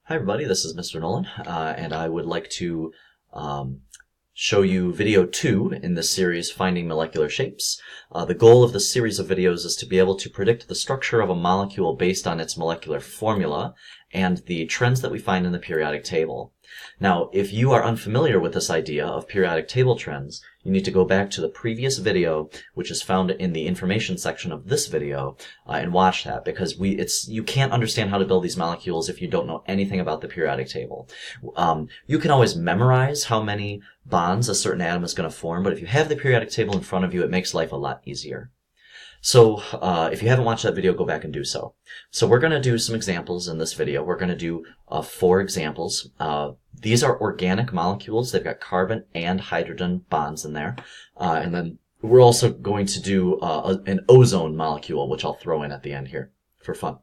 Hi everybody, this is Mr. Nolan, and I would like to show you video 2 in this series, Finding Molecular Shapes. The goal of this series of videos is to be able to predict the structure of a molecule based on its molecular formula and the trends that we find in the periodic table. Now, if you are unfamiliar with this idea of periodic table trends, you need to go back to the previous video, which is found in the information section of this video, and watch that, because you can't understand how to build these molecules if you don't know anything about the periodic table. You can always memorize how many bonds a certain atom is going to form, but if you have the periodic table in front of you, it makes life a lot easier. So if you haven't watched that video, go back and do so. So we're going to do some examples in this video. We're going to do 4 examples. These are organic molecules. They've got carbon and hydrogen bonds in there. And then we're also going to do an ozone molecule, which I'll throw in at the end here for fun.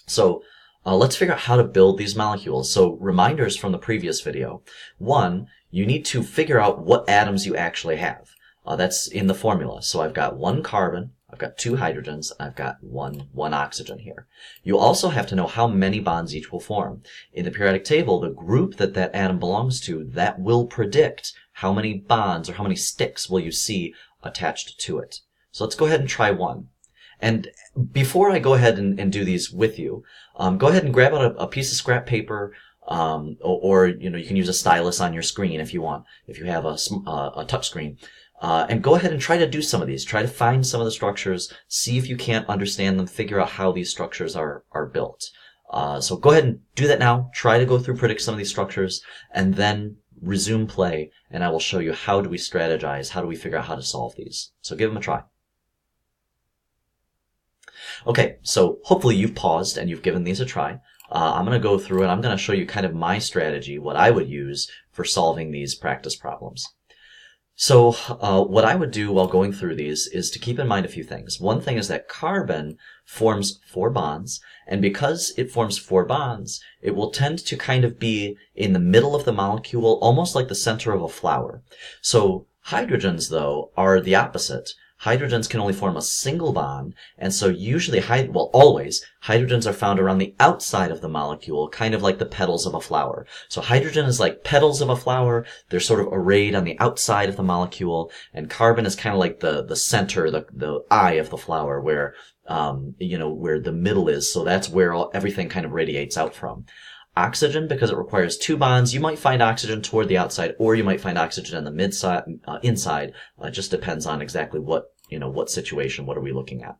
So let's figure out how to build these molecules. So reminders from the previous video. 1, you need to figure out what atoms you actually have. That's in the formula. So I've got 1 carbon, I've got 2 hydrogens, I've got one oxygen here. You also have to know how many bonds each will form. In the periodic table, the group that that atom belongs to, that will predict how many bonds or how many sticks will you see attached to it. So let's go ahead and try 1. And before I go ahead and do these with you, go ahead and grab out a piece of scrap paper, or you can use a stylus on your screen if you want, if you have a touch screen. And go ahead and try to do some of these. Try to find some of the structures, see if you can't understand them, figure out how these structures are built. So go ahead and do that now. Try to go through, predict some of these structures, and then resume play, and I will show you how do we strategize, how do we figure out how to solve these. So give them a try. Okay, so hopefully you've paused and you've given these a try. I'm going to go through and I'm going to show you kind of my strategy, what I would use for solving these practice problems. So what I would do while going through these is to keep in mind a few things. One thing is that carbon forms 4 bonds, and because it forms 4 bonds, it will tend to kind of be in the middle of the molecule, almost like the center of a flower. So hydrogens, though, are the opposite. Hydrogens can only form a single bond, and so usually, always, hydrogens are found around the outside of the molecule, kind of like the petals of a flower. So hydrogen is like petals of a flower. They're sort of arrayed on the outside of the molecule, and carbon is kind of like the center, the eye of the flower, where where the middle is. So that's where everything kind of radiates out from. Oxygen, because it requires 2 bonds, you might find oxygen toward the outside, or you might find oxygen on the inside. It just depends on exactly what situation, what are we looking at.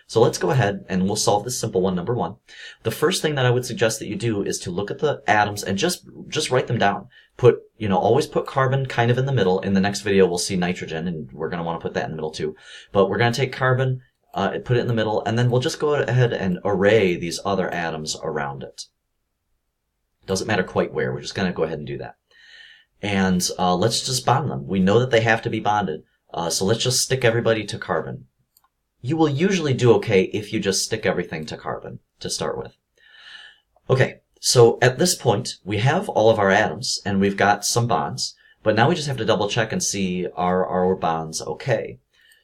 So let's go ahead and we'll solve this simple one, number 1. The first thing that I would suggest that you do is to look at the atoms and just write them down. Always put carbon kind of in the middle. In the next video, we'll see nitrogen, and we're going to want to put that in the middle too. But we're going to take carbon, put it in the middle, and then we'll just go ahead and array these other atoms around it. Doesn't matter quite where. We're just going to go ahead and do that. And let's just bond them. We know that they have to be bonded. So let's just stick everybody to carbon. You will usually do okay if you just stick everything to carbon to start with. Okay, so at this point, we have all of our atoms, and we've got some bonds. But now we just have to double check and see, are our bonds okay?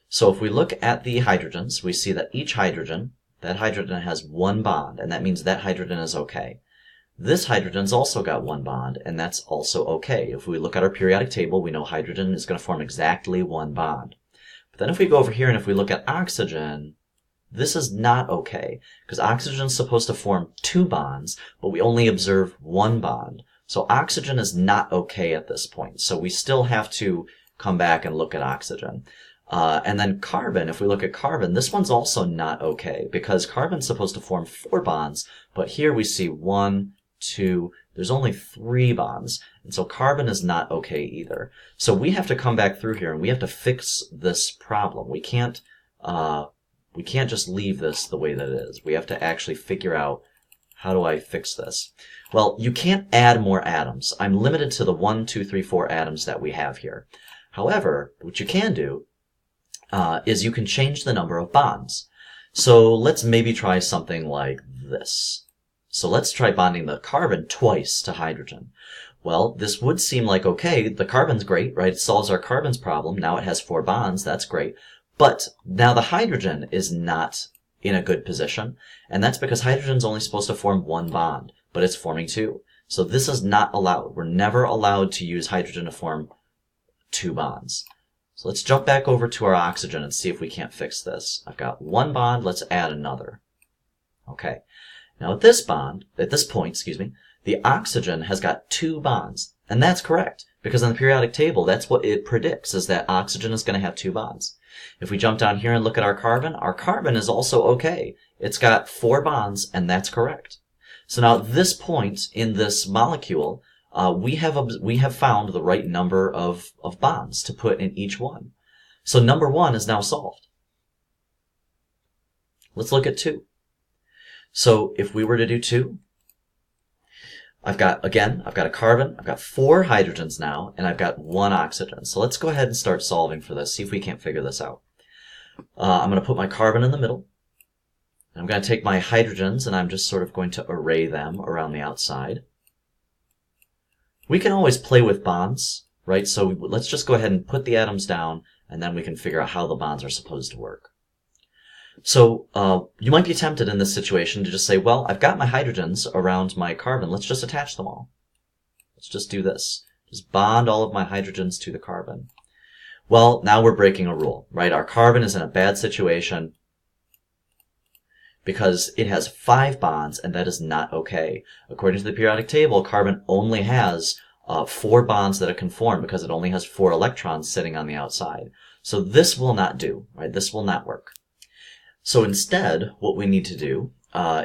So if we look at the hydrogens, we see that each hydrogen, that hydrogen has 1 bond, and that means that hydrogen is okay. This hydrogen's also got 1 bond, and that's also okay. If we look at our periodic table, we know hydrogen is going to form exactly 1 bond. But then if we go over here and if we look at oxygen, this is not okay, because oxygen is supposed to form 2 bonds, but we only observe 1 bond. So oxygen is not okay at this point. So we still have to come back and look at oxygen. And then carbon, if we look at carbon, this one's also not okay, because carbon's supposed to form 4 bonds, but here we see 1, 2, there's only 3 bonds, and so carbon is not okay either. So we have to come back through here and we have to fix this problem. We can't just leave this the way that it is. We have to actually figure out, how do I fix this? Well, you can't add more atoms. I'm limited to the 1, 2, 3, 4 atoms that we have here. However, what you can do is you can change the number of bonds. So let's maybe try something like this. So let's try bonding the carbon twice to hydrogen. Well, this would seem like, okay, the carbon's great, right? It solves our carbon's problem. Now it has 4 bonds. That's great. But now the hydrogen is not in a good position, and that's because hydrogen's only supposed to form 1 bond. but it's forming 2. So this is not allowed. We're never allowed to use hydrogen to form 2 bonds. So let's jump back over to our oxygen and see if we can't fix this. I've got 1 bond, let's add another. Okay. Now at this point, the oxygen has got 2 bonds. And that's correct, because on the periodic table, that's what it predicts, is that oxygen is going to have 2 bonds. If we jump down here and look at our carbon is also okay. It's got 4 bonds, and that's correct. So now at this point in this molecule, we have found the right number of bonds to put in each one. So number 1 is now solved. Let's look at 2. So if we were to do 2, I've got a carbon, I've got 4 hydrogens now, and I've got 1 oxygen. So let's go ahead and start solving for this, see if we can't figure this out. I'm going to put my carbon in the middle. I'm going to take my hydrogens, and I'm just sort of going to array them around the outside. We can always play with bonds, right? So let's just go ahead and put the atoms down, and then we can figure out how the bonds are supposed to work. So you might be tempted in this situation to just say, well, I've got my hydrogens around my carbon. Let's just attach them all. Let's just do this. Just bond all of my hydrogens to the carbon. Well, now we're breaking a rule, right? Our carbon is in a bad situation because it has 5 bonds, and that is not okay. According to the periodic table, carbon only has 4 bonds that it can form because it only has 4 electrons sitting on the outside. So this will not do, right? This will not work. So instead, what we need to do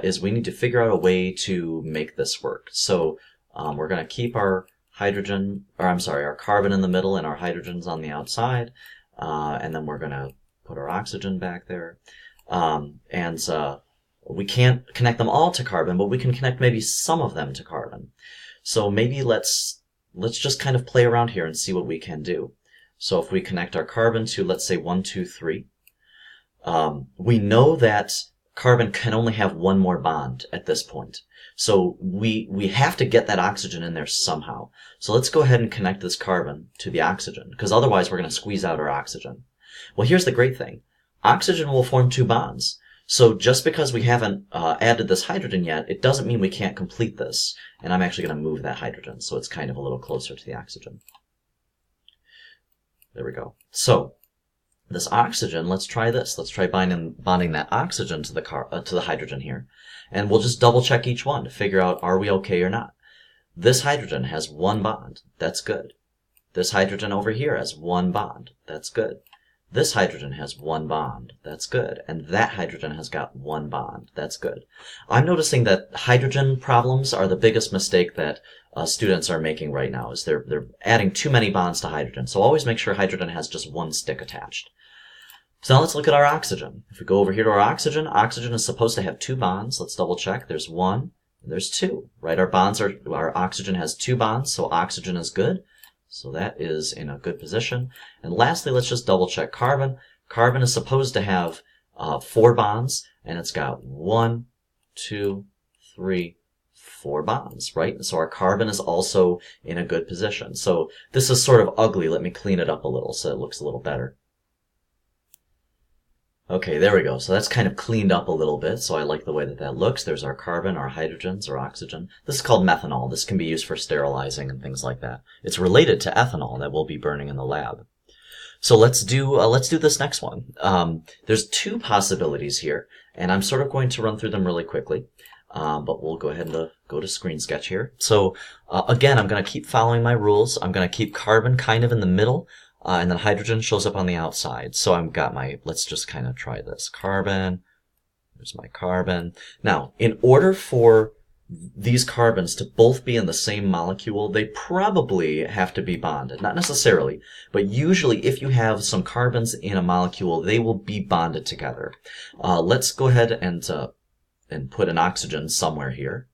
is we need to figure out a way to make this work. So we're going to keep our carbon in the middle and our hydrogens on the outside, and then we're going to put our oxygen back there. We can't connect them all to carbon, but we can connect maybe some of them to carbon. So maybe let's just kind of play around here and see what we can do. So if we connect our carbon to, let's say, 1, 2, 3, we know that carbon can only have 1 more bond at this point. So we have to get that oxygen in there somehow. So let's go ahead and connect this carbon to the oxygen, because otherwise we're going to squeeze out our oxygen. Well, here's the great thing. Oxygen will form 2 bonds. So just because we haven't added this hydrogen yet, it doesn't mean we can't complete this. And I'm actually going to move that hydrogen so it's kind of a little closer to the oxygen. There we go. So this oxygen, let's try this. Let's try bonding that oxygen to the hydrogen here. And we'll just double check each one to figure out, are we okay or not? This hydrogen has 1 bond. That's good. This hydrogen over here has 1 bond. That's good. This hydrogen has 1 bond. That's good. And that hydrogen has got 1 bond. That's good. I'm noticing that hydrogen problems are the biggest mistake that students are making right now, is they're adding too many bonds to hydrogen. So always make sure hydrogen has just 1 stick attached. So now let's look at our oxygen. If we go over here to our oxygen is supposed to have 2 bonds. Let's double check. There's 1, and there's 2, right? Our oxygen has 2 bonds, so oxygen is good. So that is in a good position. And lastly, let's just double check carbon. Carbon is supposed to have 4 bonds, and it's got 1, 2, 3, 4 bonds, right? So our carbon is also in a good position. So this is sort of ugly. Let me clean it up a little so it looks a little better. Okay, there we go. So that's kind of cleaned up a little bit, so I like the way that looks. There's our carbon, our hydrogens, our oxygen. This is called methanol. This can be used for sterilizing and things like that. It's related to ethanol that we'll be burning in the lab. So let's do this next one. There's 2 possibilities here, and I'm sort of going to run through them really quickly. But we'll go ahead and go to screen sketch here. So again, I'm going to keep following my rules. I'm going to keep carbon kind of in the middle. And then hydrogen shows up on the outside. So I've got let's just kind of try this. Carbon, there's my carbon. Now, in order for these carbons to both be in the same molecule, they probably have to be bonded. Not necessarily, but usually if you have some carbons in a molecule, they will be bonded together. Let's go ahead and put an oxygen somewhere here.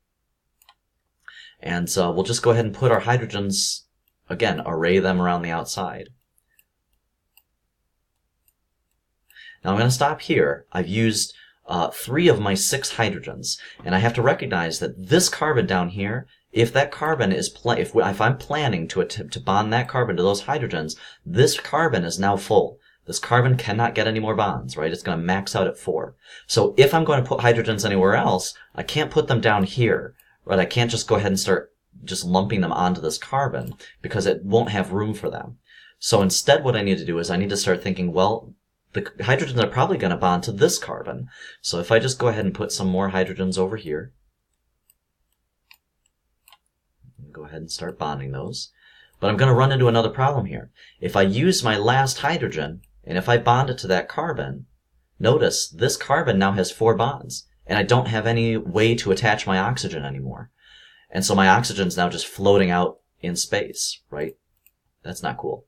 And we'll just go ahead and put our hydrogens, again, array them around the outside. Now I'm going to stop here. I've used 3 of my 6 hydrogens, and I have to recognize that this carbon down here, if that carbon is if I'm planning to attempt to bond that carbon to those hydrogens, this carbon is now full. This carbon cannot get any more bonds, right? It's going to max out at 4. So if I'm going to put hydrogens anywhere else, I can't put them down here, right? I can't just go ahead and start just lumping them onto this carbon because it won't have room for them. So instead what I need to do is I need to start thinking, well, the hydrogens are probably going to bond to this carbon. So if I just go ahead and put some more hydrogens over here, go ahead and start bonding those. But I'm going to run into another problem here. If I use my last hydrogen, and if I bond it to that carbon, notice this carbon now has 4 bonds, and I don't have any way to attach my oxygen anymore. And so my oxygen's now just floating out in space, right? That's not cool.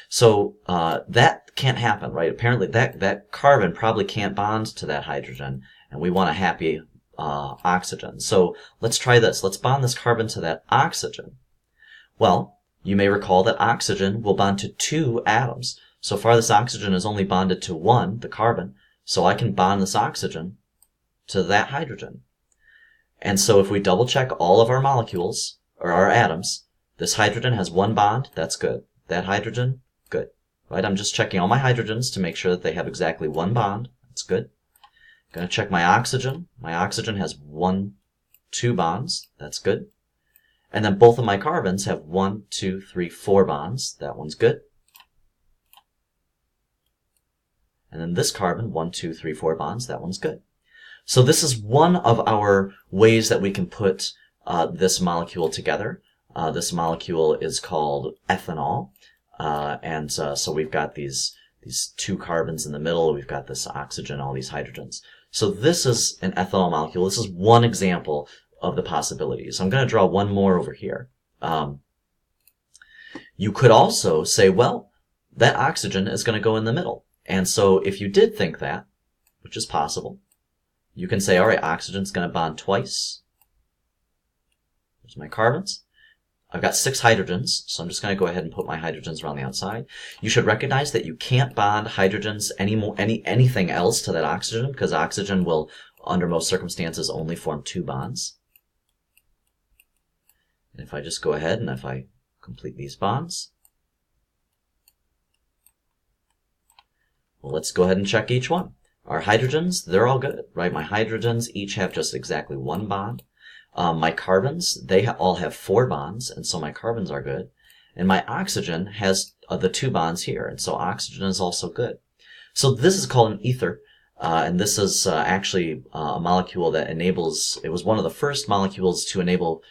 So that can't happen, right? Apparently that carbon probably can't bond to that hydrogen, and we want a happy oxygen. So let's try this. Let's bond this carbon to that oxygen. Well, you may recall that oxygen will bond to 2 atoms. So far this oxygen is only bonded to 1, the carbon, so I can bond this oxygen to that hydrogen. And so if we double check all of our molecules, or our atoms, this hydrogen has 1 bond, that's good. That hydrogen, good. Right? I'm just checking all my hydrogens to make sure that they have exactly 1 bond, that's good. I'm going to check my oxygen. My oxygen has 2 bonds, that's good. And then both of my carbons have 1, 2, 3, 4 bonds. That one's good. And then this carbon, 1, 2, 3, 4 bonds. That one's good. So this is one of our ways that we can put this molecule together. This molecule is called ethanol. So we've got these 2 carbons in the middle. We've got this oxygen, all these hydrogens. So this is an ethanol molecule. This is one example of the possibilities. I'm going to draw one more over here. You could also say, well, that oxygen is going to go in the middle. And so if you did think that, which is possible, you can say, all right, oxygen's going to bond twice. There's my carbons. I've got 6 hydrogens, so I'm just going to go ahead and put my hydrogens around the outside. You should recognize that you can't bond hydrogens anything else to that oxygen, because oxygen will, under most circumstances, only form 2 bonds. And if I just go ahead and if I complete these bonds, well, let's go ahead and check each one. Our hydrogens, they're all good, right? My hydrogens each have just exactly 1 bond. My carbons, they all have 4 bonds, and so my carbons are good. And my oxygen has the 2 bonds here, and so oxygen is also good. So this is called an ether, and this is actually a molecule that enables, it was one of the first molecules to enable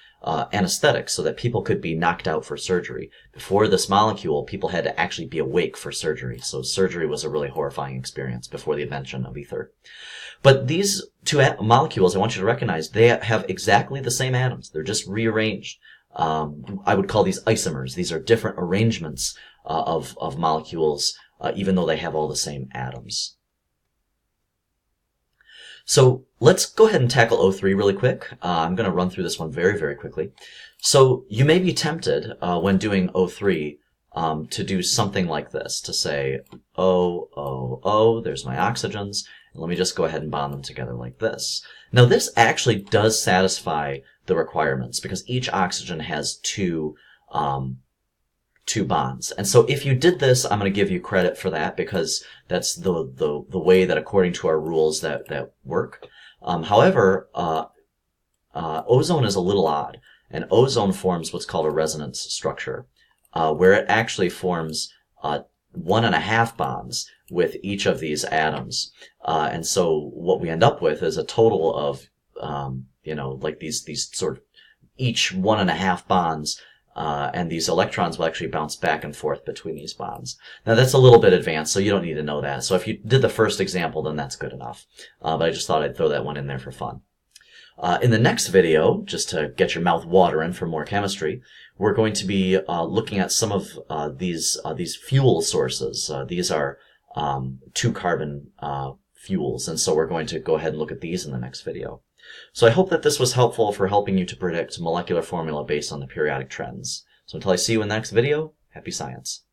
anesthetics so that people could be knocked out for surgery. Before this molecule, people had to actually be awake for surgery. So surgery was a really horrifying experience before the invention of ether. But these 2 molecules, I want you to recognize, they have exactly the same atoms. They're just rearranged. I would call these isomers. These are different arrangements of molecules, even though they have all the same atoms. So let's go ahead and tackle O3 really quick. I'm going to run through this one very, very quickly. So you may be tempted when doing O3 to do something like this, to say, O, there's my oxygens, and let me just go ahead and bond them together like this. Now this actually does satisfy the requirements because each oxygen has 2 bonds. And so if you did this, I'm going to give you credit for that because that's the way that according to our rules that work. However, ozone is a little odd, and ozone forms what's called a resonance structure, where it actually forms 1.5 bonds with each of these atoms. And so what we end up with is a total of, like these sort of each 1.5 bonds. And these electrons will actually bounce back and forth between these bonds. Now that's a little bit advanced, so you don't need to know that. So if you did the first example, then that's good enough. But I just thought I'd throw that one in there for fun. In the next video, just to get your mouth watering for more chemistry, we're going to be looking at some of these fuel sources. These are 2-carbon fuels, and so we're going to go ahead and look at these in the next video. So I hope that this was helpful for helping you to predict molecular formula based on the periodic trends. So until I see you in the next video, happy science.